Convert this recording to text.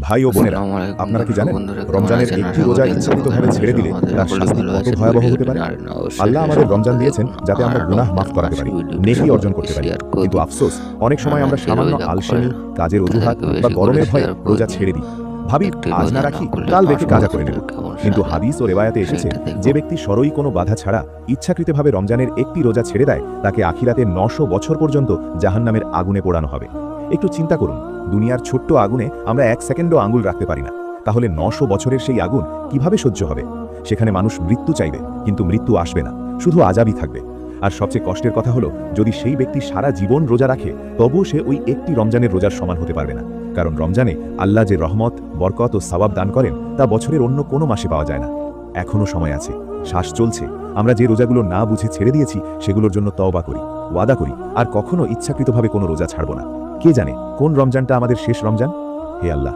ভাই ও বোনেরা, আসসালামু আলাইকুম আপনারা কি দর্শক জানেন বন্ধুরা, কেমন রমজানের আছেন? একটি আশা রোজা করি ইচ্ছাকৃতভাবে ছেড়ে দিলে তার সকলে শাস্তি ভালো কত আছেন। ভয়াবহ হতে ভিডিওটি পারে? না টেনে অবশ্যই আল্লাহ শেষ আমাদের পর্যন্ত রমজান দিয়েছেন দেখুন। যাতে আমরা আর গুনাহ মাফ রমজান করাতে মাসে পারি, ভিডিওটি নেকি অর্জন সবাইকে করতে পারি। শেয়ার করে কিন্তু দিন। আফসোস, অনেক সময় আমরা যে সামান্য রোজা আলসেমি, করেন কাজের অজুহাত তাদেরকে বা বেশি করে গরমের ভয়ে শেয়ার করে রোজা দিন। ছেড়ে দিই। ভাবি একটি আজ না রোজা না রাখি, করলে কাল রেখে কাজা করে নেব। পার্শ্ববর্তীদের কেমন কিন্তু সাজে হাদিস ও রেওয়ায়াতে এসেছে, সেটা যে দেখুন। ব্যক্তি সরই কোনো বাধা ছাড়া ইচ্ছাকৃতভাবে রমজানের একটি রোজা ছেড়ে দেয় তাকে আখিরাতে ৯০০ বছর পর্যন্ত জাহান্নামের আগুনে পোড়ানো হবে। একটু চিন্তা করুন, দুনিয়ার ছোট্ট আগুনে আমরা ১ সেকেন্ডও আঙুল রাখতে পারি না, তাহলে ৯০০ বছরের সেই আগুন কিভাবে সহ্য হবে? সেখানে মানুষ মৃত্যু চাইবে, কিন্তু মৃত্যু আসবে না, শুধু আযাবই থাকবে। আর সবচেয়ে কষ্টের কথা হলো, যদি সেই ব্যক্তি সারা জীবন রোজা রাখে তবুও সে ওই একটি রমজানের রোজার সমান হতে পারবে না। কারণ রমজানে আল্লাহ যে রহমত, বরকত ও সওয়াব দান করেন তা বছরের অন্য কোনো মাসে পাওয়া যায় না। এখনও সময় আছে, শ্বাস চলছে। আমরা যে রোজাগুলো না বুঝে ছেড়ে দিয়েছি সেগুলোর জন্য তওবা করি, ওয়াদা করি, আর কখনো ইচ্ছাকৃতভাবে কোনো রোজা ছাড়ব না। কে জানে কোন রমজানটা আমাদের শেষ রমজান? হে আল্লাহ,